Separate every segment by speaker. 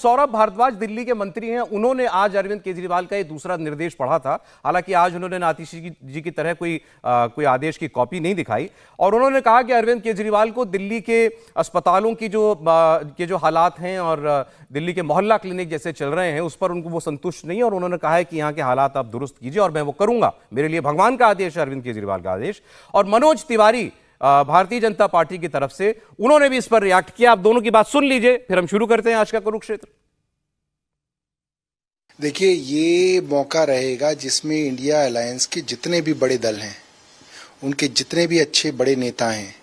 Speaker 1: सौरभ भारद्वाज दिल्ली के मंत्री हैं, उन्होंने आज अरविंद केजरीवाल का ये दूसरा निर्देश पढ़ा था। हालांकि आज उन्होंने आतिश जी की तरह कोई आदेश की कॉपी नहीं दिखाई और उन्होंने कहा कि अरविंद केजरीवाल को दिल्ली के अस्पतालों की जो हालात हैं और दिल्ली के मोहल्ला क्लिनिक जैसे चल रहे हैं उस पर उनको वो संतुष्ट नहीं है और उन्होंने कहा है कि यहाँ के हालात आप दुरुस्त कीजिए और मैं वो करूंगा। मेरे लिए भगवान का आदेश है अरविंद केजरीवाल का आदेश। और मनोज तिवारी भारतीय जनता पार्टी की तरफ से उन्होंने भी इस पर रिएक्ट किया। आप दोनों की बात सुन लीजिए, फिर हम शुरू करते हैं आज का कुरुक्षेत्र।
Speaker 2: देखिए, ये मौका रहेगा जिसमें इंडिया अलायंस के जितने भी बड़े दल हैं, उनके जितने भी अच्छे बड़े नेता हैं,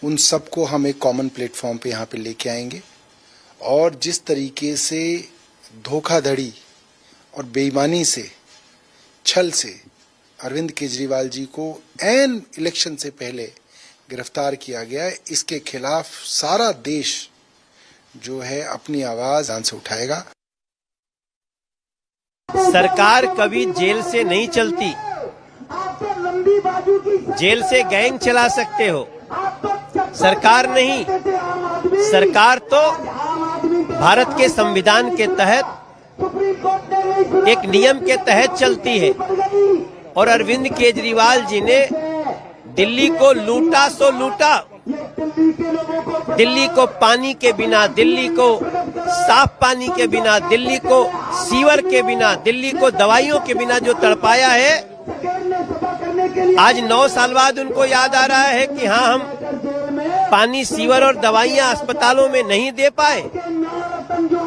Speaker 2: उन सबको हम एक कॉमन प्लेटफॉर्म पे यहाँ पे लेके आएंगे और जिस तरीके से धोखाधड़ी और बेईमानी से, छल से अरविंद केजरीवाल जी को ऐन इलेक्शन से पहले गिरफ्तार किया गया है, इसके खिलाफ सारा देश जो है अपनी आवाज ध्यान से उठाएगा।
Speaker 3: सरकार कभी जेल से नहीं चलती। जेल से गैंग चला सकते हो, सरकार नहीं। सरकार तो भारत के संविधान के तहत एक नियम के तहत चलती है और अरविंद केजरीवाल जी ने दिल्ली को लूटा सो लूटा। दिल्ली को पानी के बिना, दिल्ली को साफ पानी के बिना, दिल्ली को सीवर के बिना, दिल्ली को दवाइयों के बिना जो तड़पाया है, आज 9 साल बाद उनको याद आ रहा है कि हाँ, हम पानी, सीवर और दवाइयां अस्पतालों में नहीं दे पाए।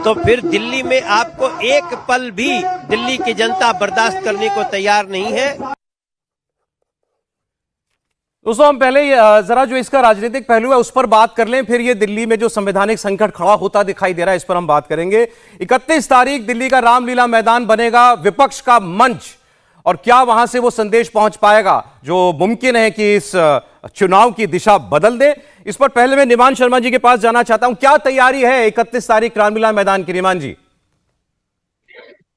Speaker 3: तो फिर दिल्ली में आपको एक पल भी दिल्ली की जनता बर्दाश्त करने को तैयार नहीं है।
Speaker 1: दोस्तों, हम पहले जरा जो इसका राजनीतिक पहलू है उस पर बात कर लें, फिर ये दिल्ली में जो संवैधानिक संकट खड़ा होता दिखाई दे रहा है इस पर हम बात करेंगे। 31 तारीख दिल्ली का रामलीला मैदान बनेगा विपक्ष का मंच, और क्या वहां से वो संदेश पहुंच पाएगा जो मुमकिन है कि इस चुनाव की दिशा बदल दे। इस पर पहले मैं निमान शर्मा जी के पास जाना चाहता हूं, क्या तैयारी है 31 तारीख रामलीला मैदान की? निमान जी।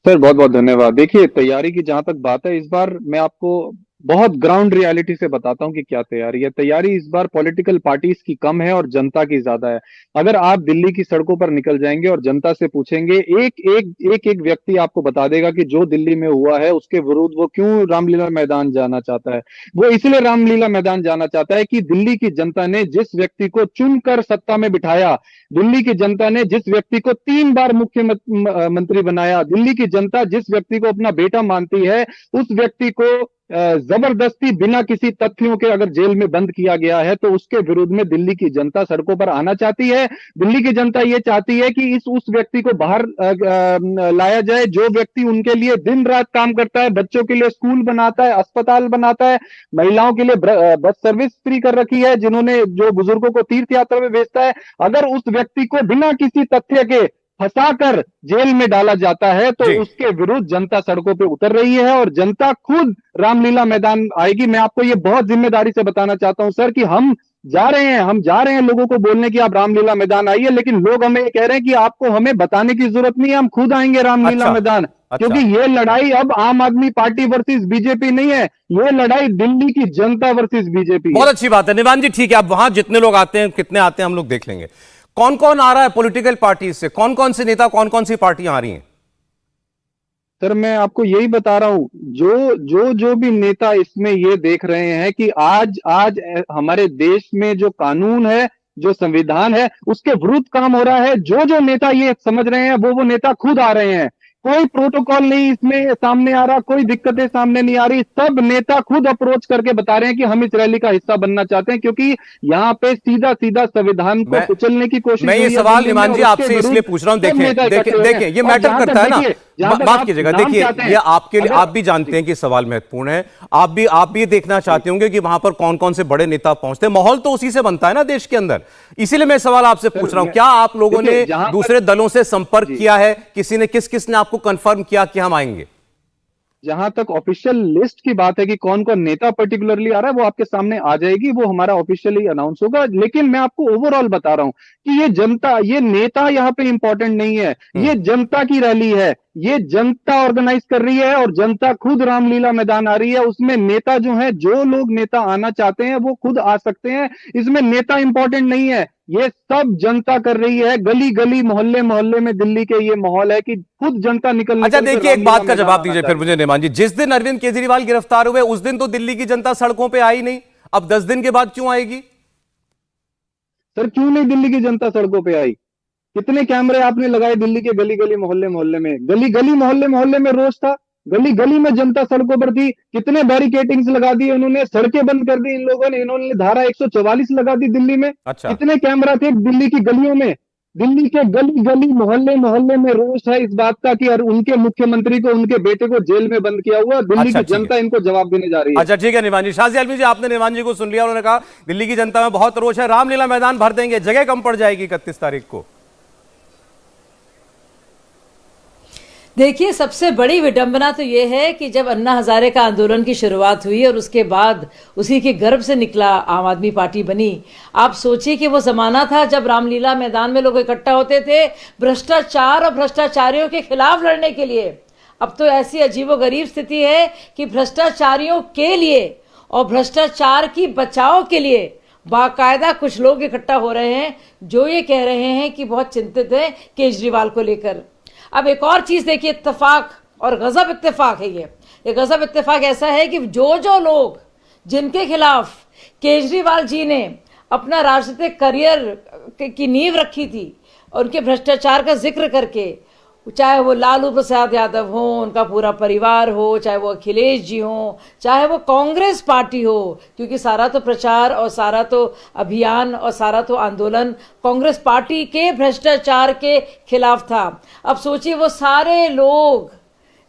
Speaker 4: सर, बहुत बहुत धन्यवाद। देखिए, तैयारी की जहां तक बात है, इस बार मैं आपको बहुत ग्राउंड रियलिटी से बताता हूं कि क्या तैयारी है। तैयारी इस बार पॉलिटिकल पार्टीज की कम है और जनता की ज्यादा है। अगर आप दिल्ली की सड़कों पर निकल जाएंगे और जनता से पूछेंगे, एक व्यक्ति आपको बता देगा कि जो दिल्ली में हुआ है उसके विरुद्ध वो क्यों रामलीला मैदान जाना चाहता है। वो इसलिए रामलीला मैदान जाना चाहता है कि दिल्ली की जनता ने जिस व्यक्ति को चुनकर सत्ता में बिठाया, दिल्ली की जनता ने जिस व्यक्ति को 3 बार मुख्यमंत्री बनाया, दिल्ली की जनता जिस व्यक्ति को अपना बेटा मानती है, उस व्यक्ति को जबरदस्ती बिना किसी तथ्यों के अगर जेल में बंद किया गया है तो उसके विरुद्ध में दिल्ली की जनता सड़कों पर आना चाहती है। दिल्ली की जनता ये चाहती है कि उस व्यक्ति को बाहर लाया जाए जो व्यक्ति उनके लिए दिन रात काम करता है, बच्चों के लिए स्कूल बनाता है, अस्पताल बनाता है, महिलाओं के लिए बस सर्विस फ्री कर रखी है, जो बुजुर्गों को तीर्थ यात्रा में भेजता है। अगर उस व्यक्ति को बिना किसी तथ्य के फंसाकर जेल में डाला जाता है तो उसके विरुद्ध जनता सड़कों पे उतर रही है और जनता खुद रामलीला मैदान आएगी। मैं आपको ये बहुत जिम्मेदारी से बताना चाहता हूं सर कि हम जा रहे हैं लोगों को बोलने की आप रामलीला मैदान आइए, लेकिन लोग हमें कह रहे हैं कि आपको हमें बताने की जरूरत नहीं है, हम खुद आएंगे रामलीला मैदान। क्योंकि ये लड़ाई अब आम आदमी पार्टी वर्सेस बीजेपी नहीं है, ये लड़ाई दिल्ली की जनता वर्सेस बीजेपी।
Speaker 1: बहुत अच्छी बात है निमान जी, ठीक है। अब वहां जितने लोग आते हैं, कितने आते हैं, हम लोग देख लेंगे। कौन कौन आ रहा है पॉलिटिकल पार्टी से? कौन कौन से नेता, कौन कौन सी पार्टियां आ रही हैं?
Speaker 4: सर, मैं आपको यही बता रहा हूं, जो भी नेता इसमें ये देख रहे हैं कि आज हमारे देश में जो कानून है, जो संविधान है, उसके विरुद्ध काम हो रहा है, जो नेता ये समझ रहे हैं वो नेता खुद आ रहे हैं। कोई प्रोटोकॉल नहीं इसमें सामने आ रहा, कोई दिक्कतें सामने नहीं आ रही। सब नेता खुद अप्रोच करके बता रहे हैं कि हम इस रैली का हिस्सा बनना चाहते हैं, क्योंकि यहाँ पे सीधा संविधान को कुचलने की कोशिश।
Speaker 1: मैं ये सवाल निमान जी आपसे इसलिए पूछ रहा हूं, देखिए ये मैटर करता है ना, माफ कीजिएगा। देखिए, ये आपके लिए, आप भी जानते हैं कि सवाल महत्वपूर्ण है। आप भी देखना चाहते होंगे कि वहां पर कौन कौन से बड़े नेता पहुंचते हैं। माहौल तो उसी से बनता है ना देश के अंदर। इसीलिए मैं सवाल आपसे पूछ रहा हूं, क्या आप लोगों ने दूसरे दलों से संपर्क किया है? किस ने आपको कंफर्म किया कि हम आएंगे?
Speaker 4: जहां तक ऑफिशियल लिस्ट की बात है कि कौन कौन नेता पर्टिकुलरली आ रहा है, वो आपके सामने आ जाएगी, वो हमारा ऑफिशियली अनाउंस होगा। लेकिन मैं आपको ओवरऑल बता रहा हूं कि ये नेता यहाँ पे इंपॉर्टेंट नहीं है, ये जनता की रैली है। ये जनता ऑर्गेनाइज कर रही है और जनता खुद रामलीला मैदान आ रही है। उसमें नेता जो है, जो लोग नेता आना चाहते हैं वो खुद आ सकते हैं। इसमें नेता इंपॉर्टेंट नहीं है, ये सब जनता कर रही है। गली गली मोहल्ले मोहल्ले में दिल्ली के ये माहौल है कि खुद जनता निकल
Speaker 1: अच्छा
Speaker 4: निकल के
Speaker 1: देखिए, एक
Speaker 4: रामलीला
Speaker 1: बात का
Speaker 4: मैदान
Speaker 1: जवाब
Speaker 4: आना
Speaker 1: दीजिए फिर
Speaker 4: चाहती है।
Speaker 1: मुझे नेमान जी, जिस दिन अरविंद केजरीवाल गिरफ्तार हुए उस दिन तो दिल्ली की जनता सड़कों पे आई नहीं, अब 10 दिन के बाद क्यों आएगी?
Speaker 4: सर क्यों नहीं दिल्ली की जनता सड़कों पे आई? कितने कैमरे आपने लगाए दिल्ली के गली गली मोहल्ले मोहल्ले में? गली गली मोहल्ले मोहल्ले में रोज था, गली गली में जनता सड़कों पर थी। कितने बैरिकेटिंग्स लगा दी उन्होंने, सड़कें बंद कर दी इन लोगों ने, इन्होंने धारा 144 लगा दी दिल्ली में।
Speaker 1: अच्छा।
Speaker 4: कितने कैमरा थे दिल्ली की गलियों में? दिल्ली के गली गली मोहल्ले मोहल्ले में रोष है इस बात का कि उनके मुख्यमंत्री को, उनके बेटे को जेल में बंद किया हुआ। दिल्ली
Speaker 1: अच्छा,
Speaker 4: की
Speaker 1: ठीक है।
Speaker 4: जनता इनको जवाब देने जा रही है।
Speaker 1: अच्छा ठीक है निमान जी। शाजी आलमी जी, आपने निमान जी को सुन लिया, उन्होंने कहा दिल्ली की जनता में बहुत रोष है, रामलीला मैदान भर देंगे, जगह कम पड़ जाएगी 31 तारीख को।
Speaker 5: देखिए, सबसे बड़ी विडंबना तो ये है कि जब अन्ना हजारे का आंदोलन की शुरुआत हुई और उसके बाद उसी के गर्भ से निकला आम आदमी पार्टी बनी। आप सोचिए कि वो जमाना था जब रामलीला मैदान में लोग इकट्ठा होते थे भ्रष्टाचार और भ्रष्टाचारियों के खिलाफ लड़ने के लिए। अब तो ऐसी अजीबोगरीब स्थिति है कि भ्रष्टाचारियों के लिए और भ्रष्टाचार की बचाव के लिए बाकायदा कुछ लोग इकट्ठा हो रहे हैं जो ये कह रहे हैं कि बहुत चिंतित है केजरीवाल को लेकर। अब एक और चीज देखिए, इत्तेफाक और गजब इत्तेफाक है ये गजब इत्तेफाक ऐसा है कि जो लोग जिनके खिलाफ केजरीवाल जी ने अपना राजनीतिक करियर की नींव रखी थी और उनके भ्रष्टाचार का जिक्र करके, चाहे वो लालू प्रसाद यादव हो, उनका पूरा परिवार हो, चाहे वो अखिलेश जी हो, चाहे वो कांग्रेस पार्टी हो, क्योंकि सारा तो प्रचार और सारा तो अभियान और सारा तो आंदोलन कांग्रेस पार्टी के भ्रष्टाचार के खिलाफ था। अब सोचिए वो सारे लोग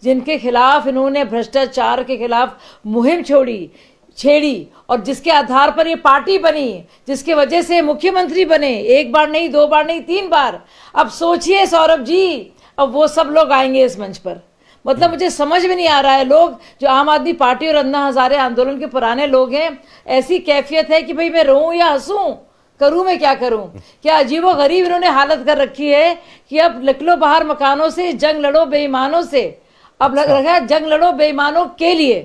Speaker 5: जिनके खिलाफ इन्होंने भ्रष्टाचार के खिलाफ मुहिम छेड़ी और जिसके आधार पर ये पार्टी बनी, जिसके वजह से मुख्यमंत्री बने, एक बार नहीं, 2 बार नहीं, 3 बार। अब सोचिए सौरभ जी, अब वो सब लोग आएंगे इस मंच पर। मतलब मुझे समझ में नहीं आ रहा है, लोग जो आम आदमी पार्टी और अन्ना हजारे आंदोलन के पुराने लोग हैं, ऐसी कैफियत है कि भाई मैं रोऊं या हंसूं, करूं मैं क्या करूं। क्या अजीबो गरीब इन्होंने हालत कर रखी है कि अब निकलो बाहर मकानों से, जंग लड़ो बेईमानों से। अब लग रहा है जंग लड़ो बेईमानों के लिए।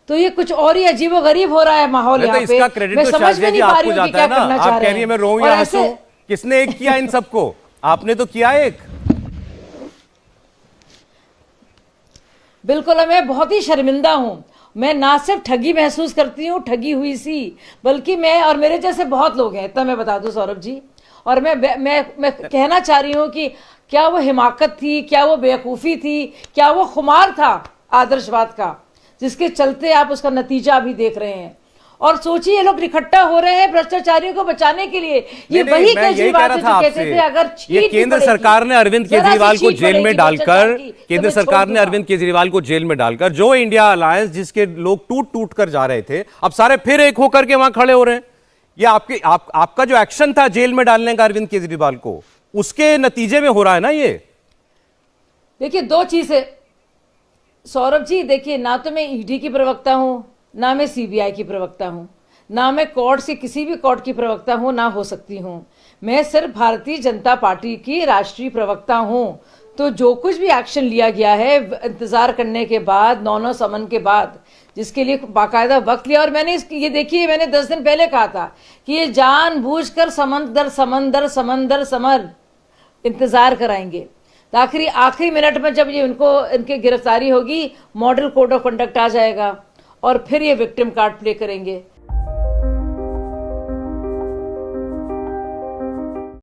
Speaker 5: तो ये कुछ और ही अजीबो गरीब हो रहा है माहौल यहाँ पे।
Speaker 1: इसका क्रेडिट
Speaker 5: मैं
Speaker 1: तो
Speaker 5: समझ में नहीं पा रही हूँ कि क्या करना चाह
Speaker 1: आप कह रही है मैं रोऊं या हंसूं, किसने एक किया इन सबको? आपने तो किया एक।
Speaker 5: बिल्कुल, मैं बहुत ही शर्मिंदा हूं। मैं ना सिर्फ ठगी महसूस करती हूं, ठगी हुई सी, बल्कि मैं और मेरे जैसे बहुत लोग हैं, इतना मैं बता दूं सौरभ जी। और मैं कहना चाह रही हूं कि क्या वो हिमाकत थी, क्या वो बेवकूफ़ी थी, क्या वो खुमार था आदर्शवाद का, जिसके चलते आप उसका नतीजा अभी देख रहे हैं। और सोचिए लोग इकट्ठा हो रहे हैं भ्रष्टाचारियों को बचाने के लिए। ये वही केजरीवाल जो कहते थे अगर
Speaker 1: ये केंद्र सरकार ने अरविंद केजरीवाल को जेल में डालकर, केंद्र सरकार ने अरविंद केजरीवाल को जेल में डालकर जो इंडिया अलायंस जिसके लोग टूट टूट कर जा रहे थे, अब सारे फिर एक होकर के वहां खड़े हो रहे हैं। ये आपका जो एक्शन था जेल में डालने का अरविंद केजरीवाल को, उसके नतीजे में हो रहा है ना ये।
Speaker 5: देखिए 2 चीजें सौरभ जी, देखिए ना तो मैं ईडी की प्रवक्ता हूं, ना मैं सीबीआई की प्रवक्ता हूं, ना मैं कोर्ट से किसी भी कोर्ट की प्रवक्ता हूं, ना हो सकती हूं। मैं सिर्फ भारतीय जनता पार्टी की राष्ट्रीय प्रवक्ता हूं। तो जो कुछ भी एक्शन लिया गया है इंतजार करने के बाद, 9 समन के बाद, जिसके लिए बाकायदा वक्त लिया, और मैंने ये देखिए मैंने 10 दिन पहले कहा था कि ये जानबूझकर समर इंतजार कराएंगे। आखिरी मिनट में जब ये इनकी गिरफ्तारी होगी, मॉडल कोड ऑफ कंडक्ट आ जाएगा और फिर ये विक्टिम कार्ड प्ले करेंगे।